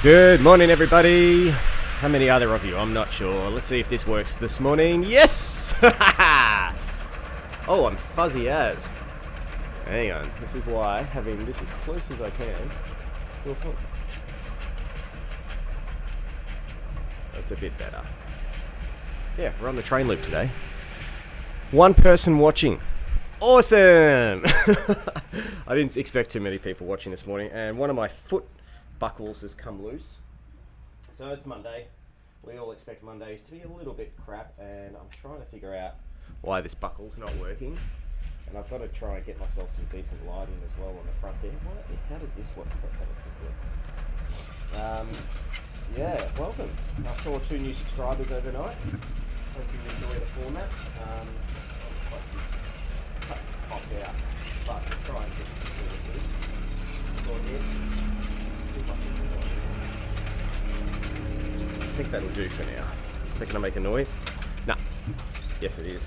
Good morning, everybody. How many are there of you? I'm not sure. Let's see if this works this morning. Yes! Oh, I'm fuzzy as. Hang on. This is why having this as close as I can will help. That's a bit better. Yeah, we're on the train loop today. One person watching. Awesome! I didn't expect too many people watching this morning, and one of my foot buckles has come loose. So it's Monday. We all expect Mondays to be a little bit crap, and I'm trying to figure out why this buckle's not working. And I've got to try and get myself some decent lighting as well on the front there. How does this work? Let's have a quick look. Yeah, welcome. I saw 2 new subscribers overnight. Hope you enjoy the format. Looks like some cuts popped out, but we'll try and get this sorted. See if I think that'll do for now. Is that going to make a noise? Nah. Yes, it is.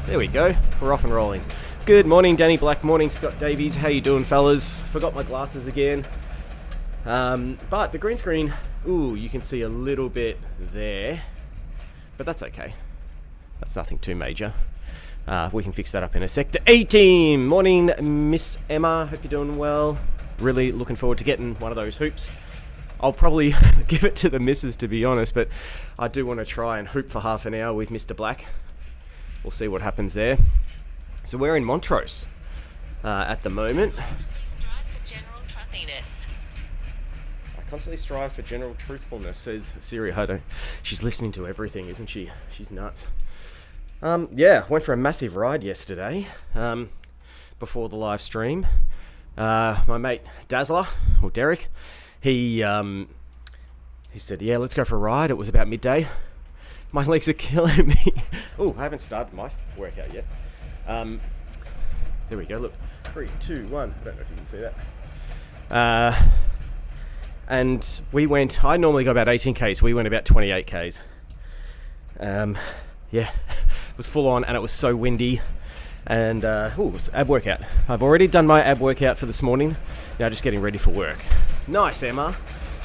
There we go. We're off and rolling. Good morning, Danny Black. Morning, Scott Davies. How you doing, fellas? Forgot my glasses again. But the green screen, ooh, you can see a little bit there. But that's okay. That's nothing too major. We can fix that up in a sec. The A-team! Morning, Miss Emma. Hope you're doing well. Really looking forward to getting one of those hoops. I'll probably give it to the missus, to be honest, but I do want to try and hoop for half an hour with Mr. Black. We'll see what happens there. So we're in Montrose at the moment. I constantly strive for general truthfulness, says Siri Hodo. She's listening to everything, isn't she? She's nuts. Yeah, went for a massive ride yesterday before the live stream. My mate Dazzler, or Derek, he said, yeah, let's go for a ride. It was about midday. My legs are killing me. Oh, I haven't started my workout yet. There we go, look. 3, 2, 1. I don't know if you can see that. And we went, I normally go about 18 Ks. We went about 28 Ks. Yeah, it was full on and it was so windy. And, it was ab workout. I've already done my ab workout for this morning. Now just getting ready for work. Nice, Emma.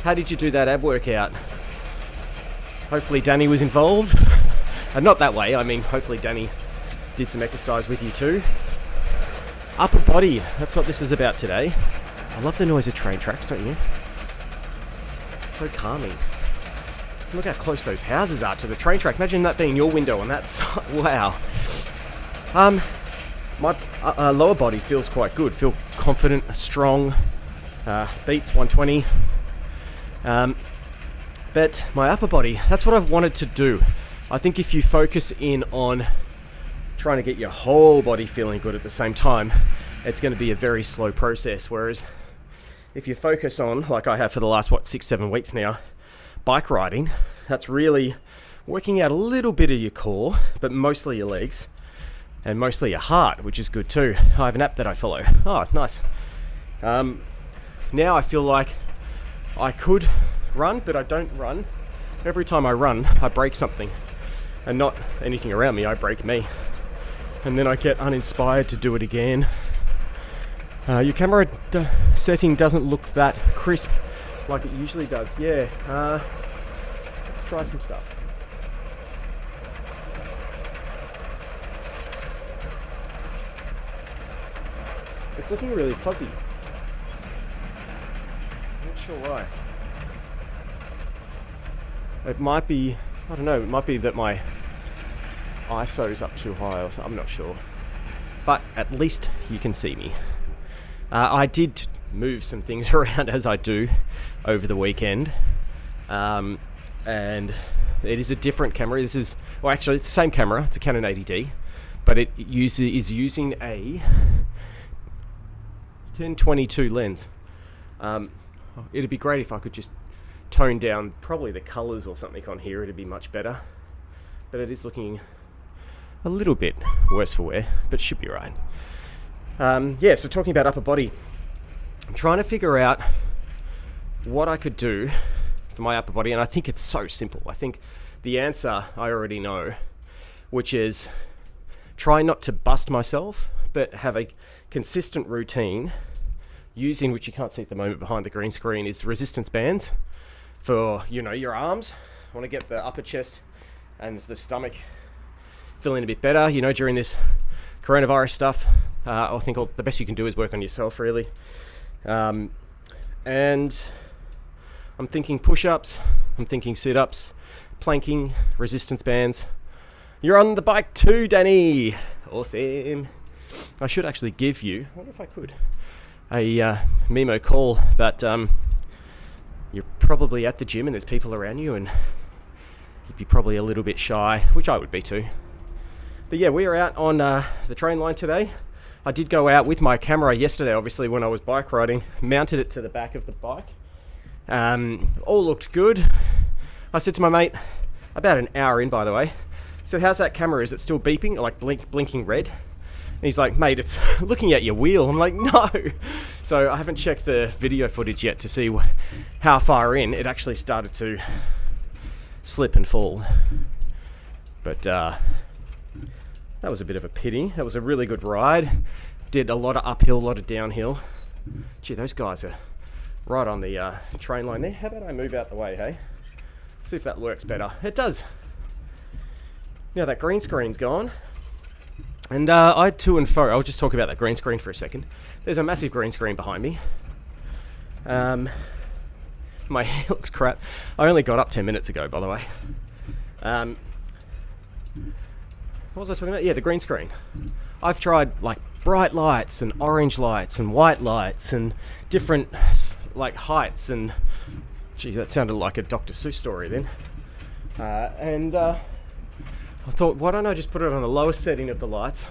How did you do that ab workout? Hopefully Danny was involved. And not that way, I mean, hopefully Danny did some exercise with you too. Upper body, that's what this is about today. I love the noise of train tracks, don't you? It's so calming. Look how close those houses are to the train track. Imagine that being your window on that side. Wow. My lower body feels quite good. Feel confident, strong. Beats 120. But my upper body, that's what I've wanted to do. I think if you focus in on trying to get your whole body feeling good at the same time, it's going to be a very slow process. Whereas if you focus on, like I have for the last, 6-7 weeks now, bike riding, that's really working out a little bit of your core, but mostly your legs and mostly your heart, which is good too. I have an app that I follow. Oh, nice. Now I feel like I could run, but I don't run. Every time I run, I break something. And not anything around me, I break me. And then I get uninspired to do it again. Your camera setting doesn't look that crisp like it usually does. Yeah, let's try some stuff. It's looking really fuzzy. Not sure why. It might be, I don't know, it might be that my ISO is up too high or something, I'm not sure. But at least you can see me. I did move some things around as I do over the weekend. And it is a different camera. This is, well actually it's the same camera, it's a Canon 80D, but it is using a 10-22 lens. It'd be great if I could just tone down probably the colors or something on here. It'd be much better, but it is looking a little bit worse for wear, but should be right. Yeah, so talking about upper body, I'm trying to figure out what I could do for my upper body, and I think it's so simple. I think the answer I already know, which is try not to bust myself, but have a consistent routine using, which you can't see at the moment behind the green screen, is resistance bands for, your arms. I want to get the upper chest and the stomach feeling a bit better, during this coronavirus stuff. I think the best you can do is work on yourself, really. And I'm thinking push-ups, I'm thinking sit-ups, planking, resistance bands. You're on the bike too, Danny. Awesome. I should actually give you, I wonder if I could, a Mimo call, but you're probably at the gym and there's people around you and you'd be probably a little bit shy, which I would be too. But yeah, we are out on the train line today. I did go out with my camera yesterday, obviously, when I was bike riding, mounted it to the back of the bike. All looked good. I said to my mate, about an hour in, by the way, I said, how's that camera? Is it still beeping, like blinking red? And he's like, mate, it's looking at your wheel. I'm like, no. So I haven't checked the video footage yet to see how far in it actually started to slip and fall. But that was a bit of a pity. That was a really good ride. Did a lot of uphill, a lot of downhill. Gee, those guys are right on the train line there. How about I move out the way, hey? See if that works better. It does. Now that green screen's gone. And I to and fro, I'll just talk about that green screen for a second. There's a massive green screen behind me. My hair looks crap. I only got up 10 minutes ago, by the way. What was I talking about? Yeah, the green screen. I've tried like bright lights and orange lights and white lights and different like heights and... Gee, that sounded like a Dr. Seuss story then. I thought, why don't I just put it on the lowest setting of the lights,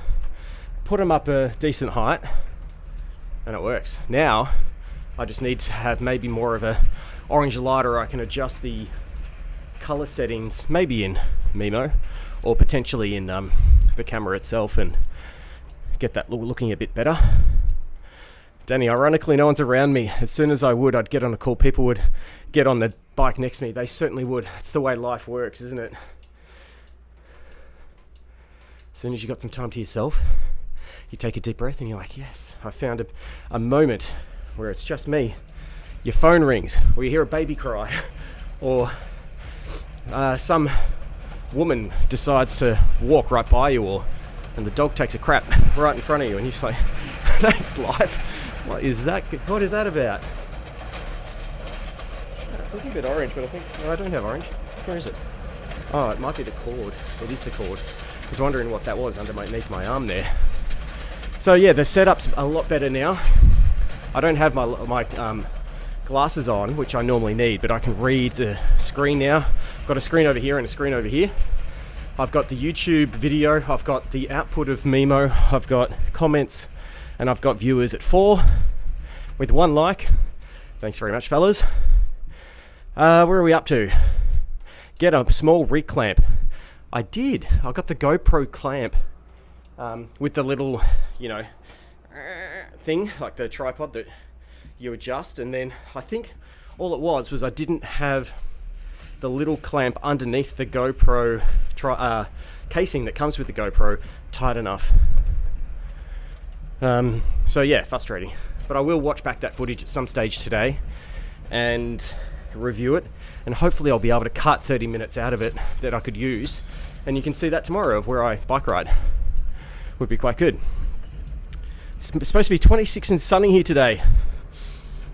put them up a decent height, and it works. Now, I just need to have maybe more of a orange light, or I can adjust the color settings, maybe in Mimo, or potentially in the camera itself, and get that looking a bit better. Danny, ironically, no one's around me. As soon as I would, I'd get on a call. People would get on the bike next to me. They certainly would. It's the way life works, isn't it? As soon as you got some time to yourself, you take a deep breath and you're like, yes, I found a moment where it's just me. Your phone rings, or you hear a baby cry, or some woman decides to walk right by you, and the dog takes a crap right in front of you, and you're just like, thanks, life. What is that about? It's looking a bit orange, but I think... No, I don't have orange. Where is it? Oh, it might be the cord. It is the cord. I was wondering what that was underneath my arm there. So yeah, the setup's a lot better now. I don't have my glasses on, which I normally need, but I can read the screen now. I've got a screen over here and a screen over here. I've got the YouTube video, I've got the output of Mimo, I've got comments, and I've got viewers at 4 with 1 like. Thanks very much, fellas. Where are we up to? Get a small rig clamp. I did. I got the GoPro clamp with the little, thing, like the tripod that you adjust, and then I think all it was I didn't have the little clamp underneath the GoPro casing that comes with the GoPro tight enough. So yeah, frustrating. But I will watch back that footage at some stage today and review it, and hopefully I'll be able to cut 30 minutes out of it that I could use, and you can see that tomorrow of where I bike ride. Would be quite good. It's supposed to be 26 and sunny here today.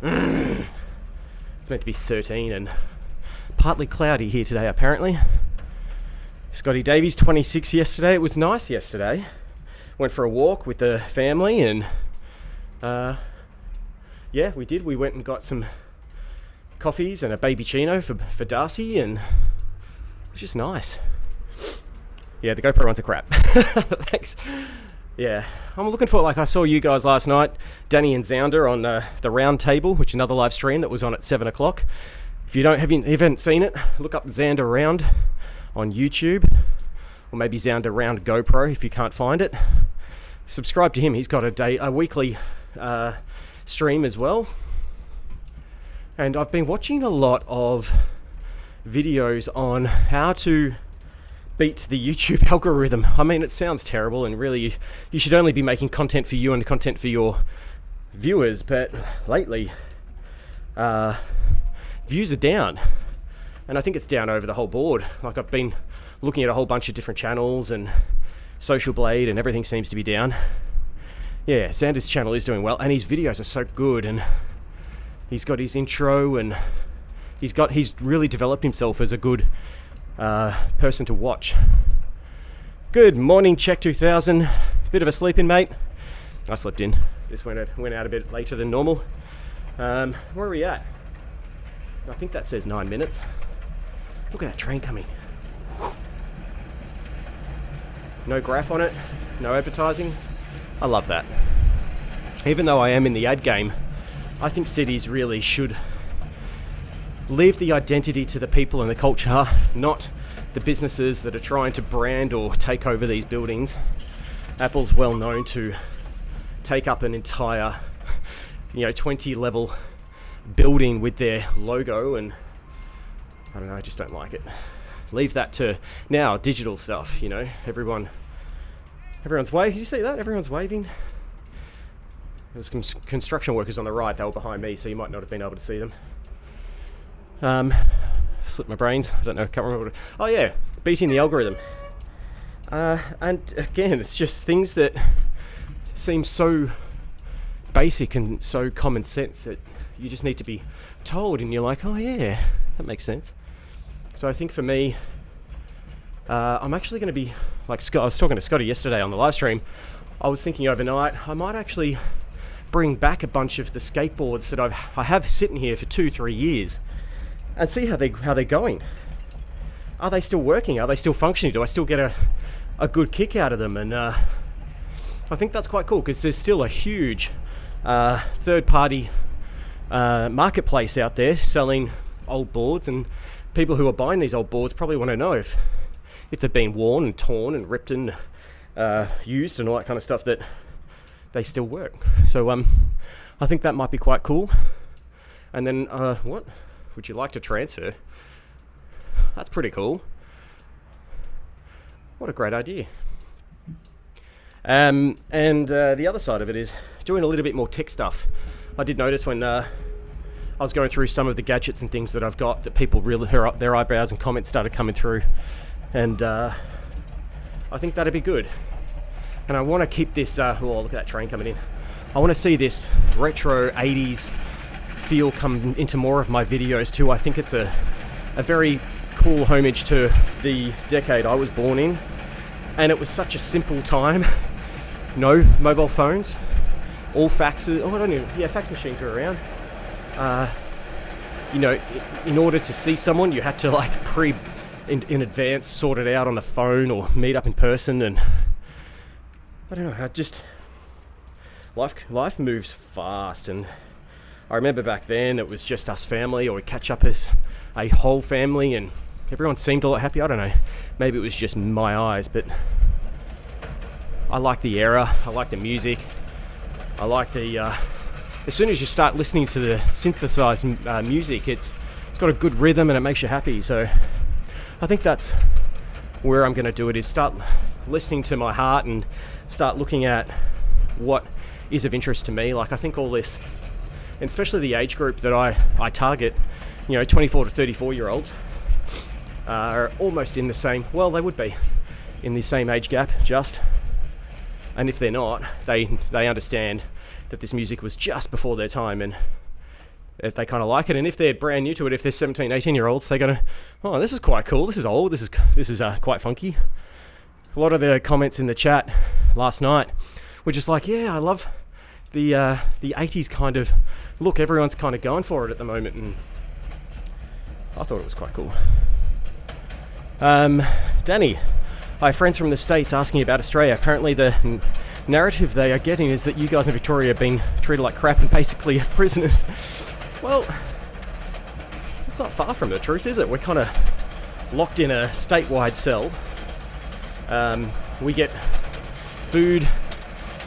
It's meant to be 13 and partly cloudy here today, apparently. Scotty Davies, 26 yesterday. It was nice yesterday. Went for a walk with the family, and yeah, we did. We went and got some coffees and a baby chino for Darcy, and it was just nice. Yeah, the GoPro runs a crap. Thanks. Yeah, I'm looking for, like, I saw you guys last night, Danny and Zounder on the round table, which is another live stream that was on at 7 o'clock. If you haven't seen it, look up Zounder Round on YouTube, or maybe Zounder Round GoPro if you can't find it. Subscribe to him. He's got a weekly stream as well. And I've been watching a lot of videos on how to beat the YouTube algorithm. I mean, it sounds terrible, and really you should only be making content for you and content for your viewers, but lately views are down, and I think it's down over the whole board. Like, I've been looking at a whole bunch of different channels and Social Blade, and everything seems to be down. Yeah, Xander's channel is doing well, and his videos are so good, and he's got his intro, and he's really developed himself as a good person to watch. Good morning, Check 2000. Bit of a sleep in, mate. I slept in. This went out a bit later than normal. Where are we at? I think that says 9 minutes. Look at that train coming. No graph on it, no advertising. I love that. Even though I am in the ad game, I think cities really should leave the identity to the people and the culture, not the businesses that are trying to brand or take over these buildings. Apple's well known to take up an entire 20 level building with their logo, and I don't know, I just don't like it. Leave that to now digital stuff. Everyone's waving. Did you see that? Everyone's waving. There was some construction workers on the right. They were behind me, so you might not have been able to see them. Slipped my brains. I don't know. Can't remember. Oh yeah, beating the algorithm. And again, it's just things that seem so basic and so common sense that you just need to be told, and you're like, oh yeah, that makes sense. So I think for me, I'm actually going to be like Scott. I was talking to Scotty yesterday on the live stream. I was thinking overnight I might actually bring back a bunch of the skateboards that I have sitting here for 2-3 years, and see how they're going. Are they still working? Are they still functioning? Do I still get a good kick out of them? And I think that's quite cool, because there's still a huge third-party marketplace out there selling old boards, and people who are buying these old boards probably want to know if they've been worn and torn and ripped and used and all that kind of stuff, that they still work. So I think that might be quite cool. And then what would you like to transfer? That's pretty cool. What a great idea. And the other side of it is doing a little bit more tech stuff. I did notice when I was going through some of the gadgets and things that I've got, that people really, their eyebrows and comments started coming through, and I think that'd be good. And I want to keep this. Oh, look at that train coming in. I want to see this retro 80s feel come into more of my videos too. I think it's a very cool homage to the decade I was born in, and it was such a simple time. No mobile phones, all faxes. Oh, I don't know. Yeah, fax machines were around. In order to see someone, you had to like in advance sort it out on the phone or meet up in person, and I don't know. Life moves fast, and I remember back then it was just us family, or we'd catch up as a whole family, and everyone seemed a lot happy. I don't know. Maybe it was just my eyes, but I like the era. I like the music. I like the. As soon as you start listening to the synthesized music, it's got a good rhythm and it makes you happy. So I think that's where I'm going to do it, is start listening to my heart and start looking at what is of interest to me. Like, I think all this, and especially the age group that I target, 24 to 34 year olds, are almost in the same, well, they would be in the same age gap, just. And if they're not, they understand that this music was just before their time, and they kind of like it. And if they're brand new to it, if they're 17, 18 year olds, they're going to, oh, this is quite cool. This is old. This is quite funky. A lot of the comments in the chat last night were just like, yeah, I love the 80s kind of look. Everyone's kind of going for it at the moment, and I thought it was quite cool. Danny, hi, friends from the States asking about Australia. Apparently the narrative they are getting is that you guys in Victoria are being treated like crap and basically prisoners. Well, it's not far from the truth, is it? We're kind of locked in a statewide cell. We get food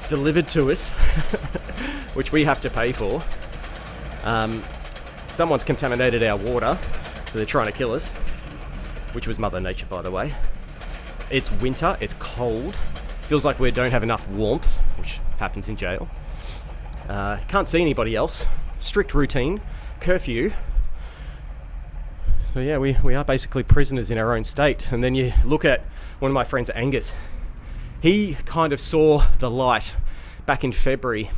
delivered to us, which we have to pay for. Someone's contaminated our water, so they're trying to kill us, which was Mother Nature, by the way. It's winter, it's cold, feels like we don't have enough warmth, which happens in jail. Can't see anybody else. Strict routine, curfew. So yeah, we are basically prisoners in our own state. And then you look at one of my friends, Angus. He kind of saw the light back in February.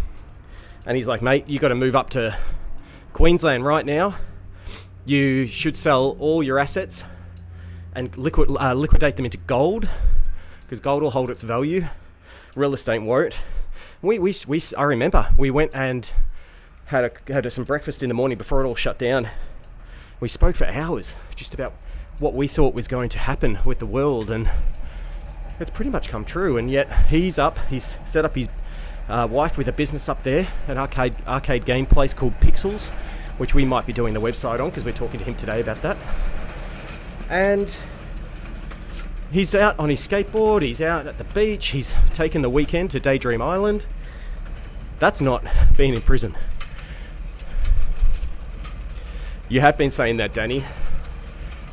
And he's like, mate, you got to move up to Queensland right now. You should sell all your assets and liquidate them into gold, because gold will hold its value. Real estate won't. I remember we went and had some breakfast in the morning before it all shut down. We spoke for hours just about what we thought was going to happen with the world, and it's pretty much come true. And yet he's set up his wife with a business up there, an arcade game place called Pixels, which we might be doing the website on because we're talking to him today about that. And he's out on his skateboard, he's out at the beach, he's taken the weekend to Daydream Island. That's not being in prison. You have been saying that, Danny.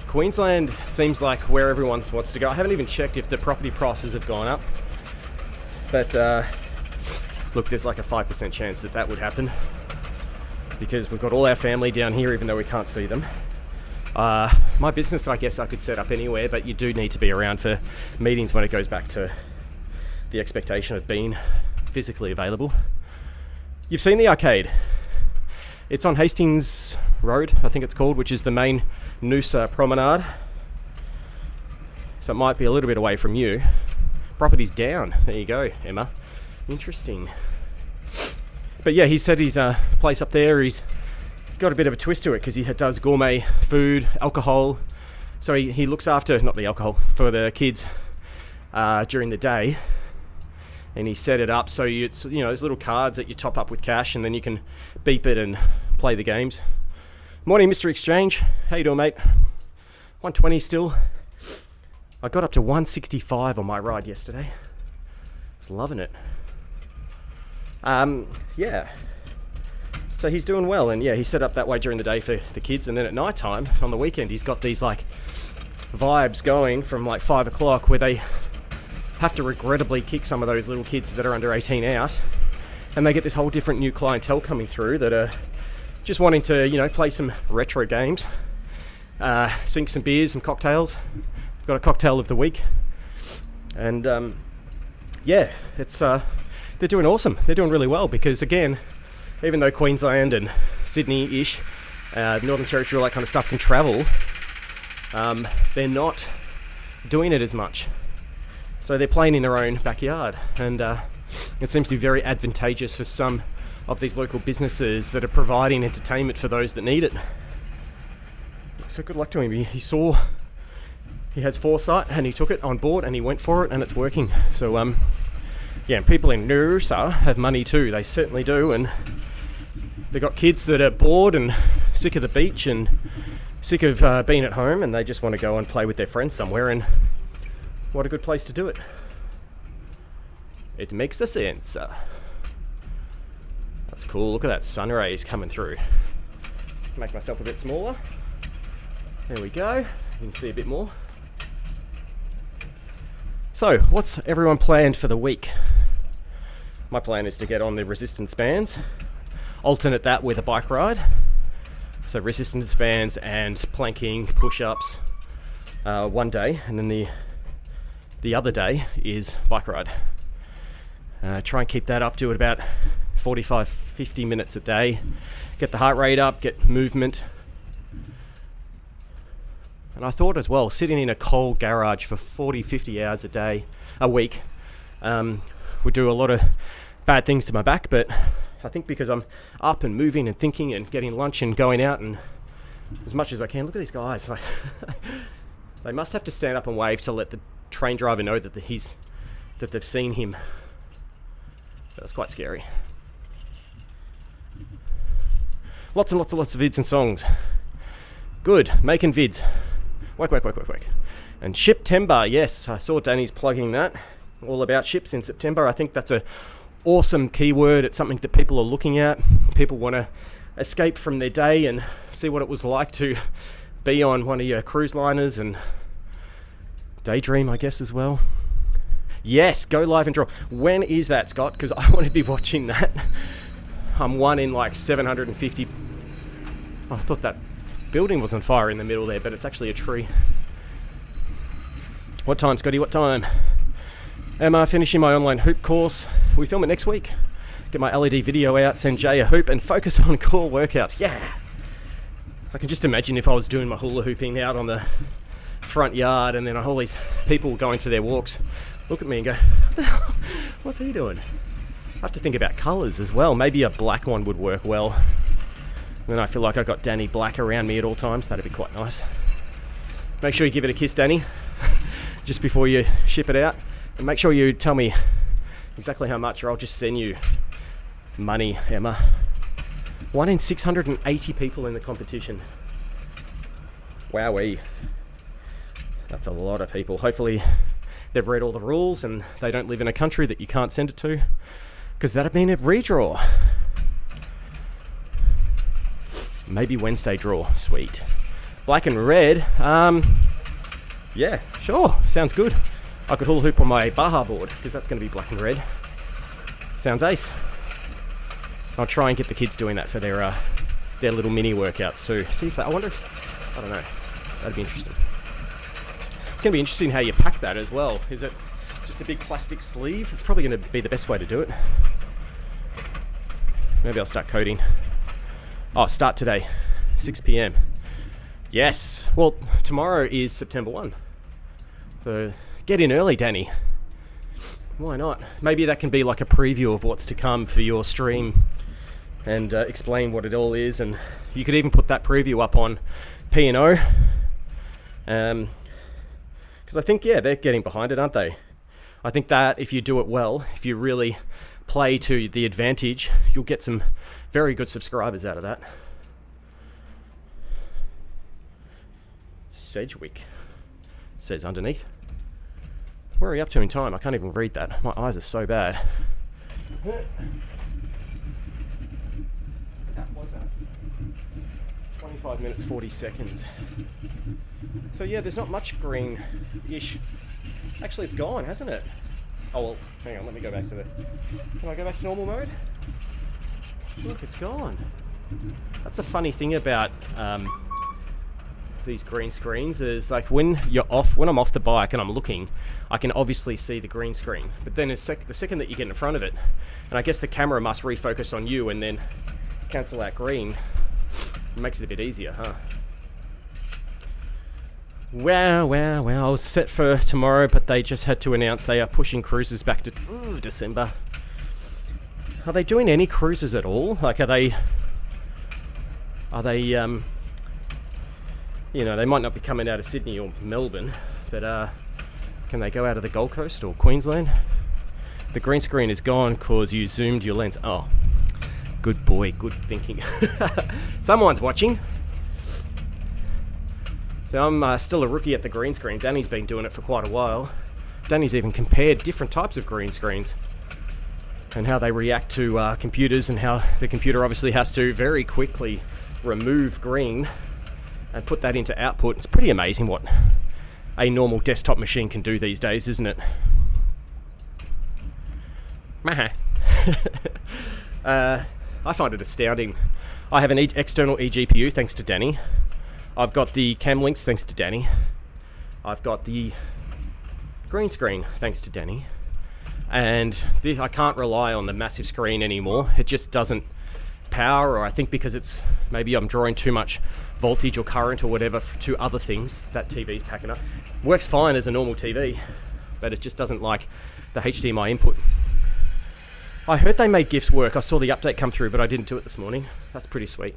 Queensland seems like where everyone wants to go. I haven't even checked if the property prices have gone up. But look, there's like a 5% chance that would happen, because we've got all our family down here, even though we can't see them. My business, I guess I could set up anywhere, but you do need to be around for meetings when it goes back to the expectation of being physically available. You've seen the arcade. It's on Hastings Road, I think it's called, which is the main Noosa promenade. So it might be a little bit away from you. Property's down. There you go, Emma. Interesting. But yeah, he said his place up there, he's got a bit of a twist to it because he does gourmet food, alcohol. So he looks after, not the alcohol, for the kids during the day. And he set it up so it's, there's little cards that you top up with cash, and then you can beep it and play the games. Morning, Mr. Exchange. How you doing, mate? 120 still. I got up to 165 on my ride yesterday. I was loving it. Yeah. So he's doing well, and yeah, he set up that way during the day for the kids, and then at night time on the weekend he's got these like vibes going from like 5 o'clock where they have to regrettably kick some of those little kids that are under 18 out, and they get this whole different new clientele coming through that are just wanting to play some retro games, sink some beers, some cocktails. We've got a cocktail of the week, and yeah, it's they're doing awesome. They're doing really well, because again, even though Queensland and Sydney-ish, Northern Territory, all that kind of stuff can travel, they're not doing it as much. So they're playing in their own backyard, and it seems to be very advantageous for some of these local businesses that are providing entertainment for those that need it. So good luck to him. He has foresight, and he took it on board, and he went for it, and it's working. So yeah, and people in Noosa have money too. They certainly do, and they've got kids that are bored and sick of the beach and sick of being at home, and they just want to go and play with their friends somewhere, and what a good place to do it. It makes the sense. That's cool. Look at that sun rays coming through. Make myself a bit smaller. There we go. You can see a bit more. So, what's everyone planned for the week? My plan is to get on the resistance bands, alternate that with a bike ride. So resistance bands and planking, push-ups one day, and then the other day is bike ride. Try and keep that up to at about 45-50 minutes a day. Get the heart rate up, get movement. And I thought as well, sitting in a cold garage for 40-50 hours a week would do a lot of bad things to my back, but I think because I'm up and moving and thinking and getting lunch and going out and as much as I can. Look at these guys. Like, they must have to stand up and wave to let the train driver know that that they've seen him. That's quite scary. Lots and lots of vids and songs. Good, making vids. Work. And Shiptember, yes, I saw Danny's plugging that. All about ships in September. I think that's a awesome keyword. It's something that people are looking at. People want to escape from their day and see what it was like to be on one of your cruise liners and daydream, I guess, as well. Yes, go live and draw. When is that, Scott? Because I want to be watching that. I'm one in like 750. Oh, I thought that building was on fire in the middle there, but it's actually a tree. What time, Scotty? What time? Am finishing my online hoop course. We film it next week. Get my LED video out, send Jay a hoop, and focus on core workouts. Yeah! I can just imagine if I was doing my hula hooping out on the front yard, and then all these people going for their walks look at me and go, what the hell? What's he doing? I have to think about colours as well. Maybe a black one would work well. Then I feel like I got Danny Black around me at all times. That'd be quite nice. Make sure you give it a kiss, Danny, just before you ship it out. And make sure you tell me exactly how much, or I'll just send you money, Emma. 1 in 680 people in the competition. Wowee. That's a lot of people. Hopefully they've read all the rules and they don't live in a country that you can't send it to, because that'd been a redraw. Maybe Wednesday draw. Sweet. Black and red. Yeah, sure. Sounds good. I could hula hoop on my Baja board, because that's going to be black and red. Sounds ace. I'll try and get the kids doing that for their little mini workouts too. See if I wonder if, I don't know. That'd be interesting. It's going to be interesting how you pack that as well. Is it just a big plastic sleeve? It's probably going to be the best way to do it. Maybe I'll start coding. Oh, start today, 6 p.m. Yes. Well, tomorrow is September 1. So get in early, Danny. Why not? Maybe that can be like a preview of what's to come for your stream, and explain what it all is. And you could even put that preview up on P&O. Because I think, yeah, they're getting behind it, aren't they? I think that if you do it well, if you really play to the advantage, you'll get some very good subscribers out of that. Sedgwick, it says underneath. Where are you up to in time? I can't even read that. My eyes are so bad. How was that? 25 minutes, 40 seconds. So yeah, there's not much green-ish. Actually, it's gone, hasn't it? Oh, well, hang on, let me go back to the... Can I go back to normal mode? Look, it's gone. That's a funny thing about these green screens is, like, when I'm off the bike and I'm looking, I can obviously see the green screen. But then the second that you get in front of it, and I guess the camera must refocus on you and then cancel out green, it makes it a bit easier, huh? Wow. I was set for tomorrow, but they just had to announce they are pushing cruises back to December. Are they doing any cruises at all? Like, are they they might not be coming out of Sydney or Melbourne, but can they go out of the Gold Coast or Queensland? The green screen is gone because you zoomed your lens. Oh, good boy, good thinking. Someone's watching. So I'm still a rookie at the green screen. Danny's been doing it for quite a while. Danny's even compared different types of green screens and how they react to computers, and how the computer obviously has to very quickly remove green and put that into output. It's pretty amazing what a normal desktop machine can do these days, isn't it? I find it astounding. I have an external eGPU thanks to Danny. I've got the cam links thanks to Danny. I've got the green screen thanks to Danny. And I can't rely on the massive screen anymore. It just doesn't power, or I think because maybe I'm drawing too much voltage or current or whatever to other things, that TV's packing up. Works fine as a normal TV, but it just doesn't like the HDMI input. I heard they made GIFs work. I saw the update come through, but I didn't do it this morning. That's pretty sweet.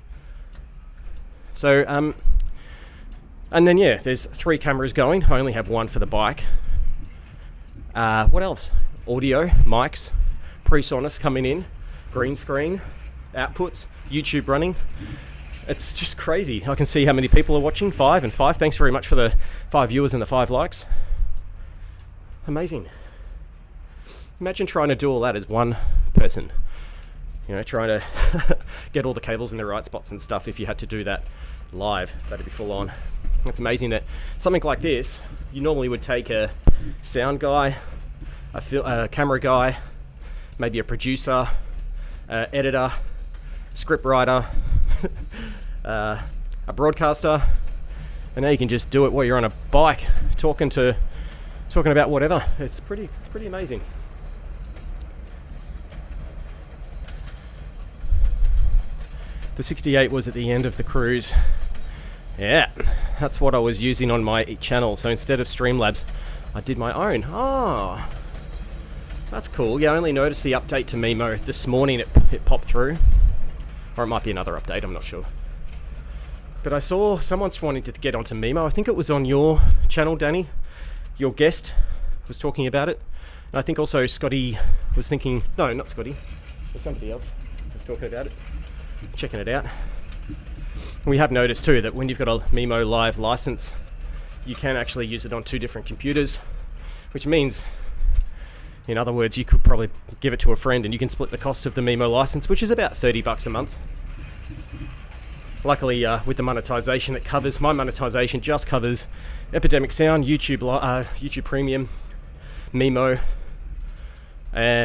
So, and then yeah, there's 3 cameras going. I only have 1 for the bike. What else? Audio, mics, PreSonus coming in, green screen, outputs, YouTube running. It's just crazy. I can see how many people are watching. 5 and 5. Thanks very much for the 5 viewers and the 5 likes. Amazing. Imagine trying to do all that as one person. Trying to get all the cables in the right spots and stuff. If you had to do that live, that'd be full on. It's amazing that something like this, you normally would take a sound guy, a camera guy, maybe a producer, editor, script writer, a broadcaster, and now you can just do it while you're on a bike, talking about whatever. It's pretty amazing. The 68 was at the end of the cruise. Yeah, that's what I was using on my channel. So instead of Streamlabs, I did my own. Oh, that's cool. Yeah, I only noticed the update to Mimo this morning. It popped through. Or it might be another update, I'm not sure. But I saw someone's wanting to get onto Mimo. I think it was on your channel, Danny. Your guest was talking about it. And I think also Scotty was thinking... No, not Scotty. There's somebody else who was talking about it. Checking it out. We have noticed too that when you've got a Mimo Live license, you can actually use it on 2 different computers, which means, in other words, you could probably give it to a friend and you can split the cost of the Mimo license, which is about $30 a month. Luckily, with the monetization, it covers, my monetization just covers Epidemic Sound, YouTube Premium, Mimo,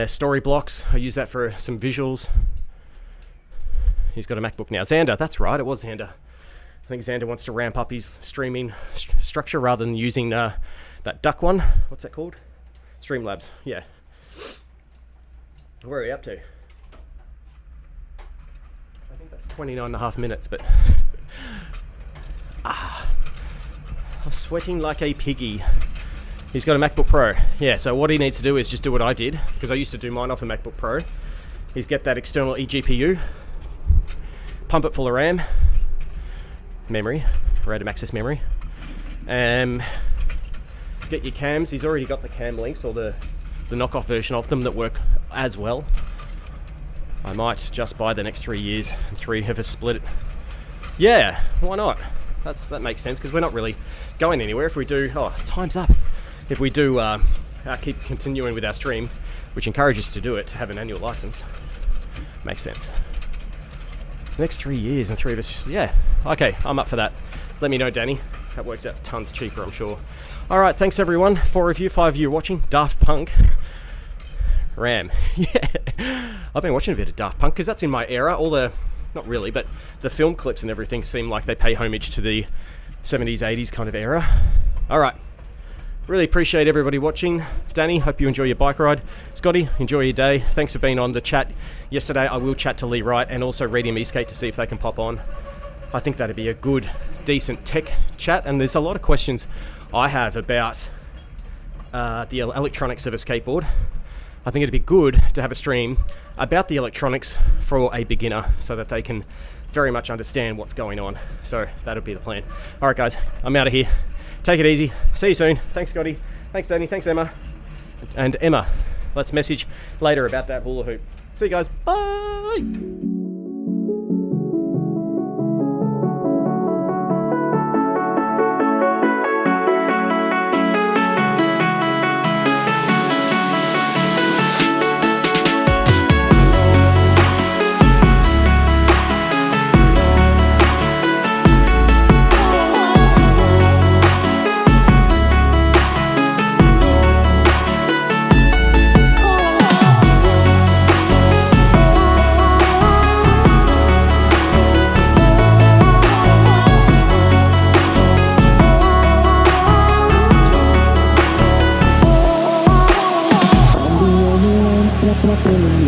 Story Blocks. I use that for some visuals. He's got a MacBook now. Xander, that's right, it was Xander. I think Xander wants to ramp up his streaming structure rather than using that duck one. What's that called? Streamlabs, yeah. Where are we up to? I think that's 29.5 minutes, but... I'm sweating like a piggy. He's got a MacBook Pro. Yeah, so what he needs to do is just do what I did, because I used to do mine off a MacBook Pro, is get that external eGPU, pump it full of RAM, random access memory, and get your cams. He's already got the cam links, or the knockoff version of them that work as well. I might just buy the next 3 years and 3 of us split it. Yeah, why not? That makes sense, because we're not really going anywhere. If we do, time's up. If we do keep continuing with our stream, which encourages us to do it, to have an annual license, makes sense. Next 3 years and 3 of us just, yeah, okay, I'm up for that. Let me know, Danny. That works out tons cheaper, I'm sure. All right, thanks everyone. 4 of you, 5 of you watching. Daft Punk. Ram. Yeah. I've been watching a bit of Daft Punk because that's in my era. All the, not really, but the film clips and everything seem like they pay homage to the 70s, 80s kind of era. All right. Really appreciate everybody watching. Danny, hope you enjoy your bike ride. Scotty, enjoy your day. Thanks for being on the chat yesterday. I will chat to Lee Wright and also Radium Eastgate to see if they can pop on. I think that'd be a good, decent tech chat. And there's a lot of questions I have about the electronics of a skateboard. I think it'd be good to have a stream about the electronics for a beginner so that they can very much understand what's going on. So that'll be the plan. All right, guys, I'm out of here. Take it easy. See you soon. Thanks, Scotty. Thanks, Danny. Thanks, Emma. And Emma, let's message later about that hula hoop. See you guys. Bye. Feeling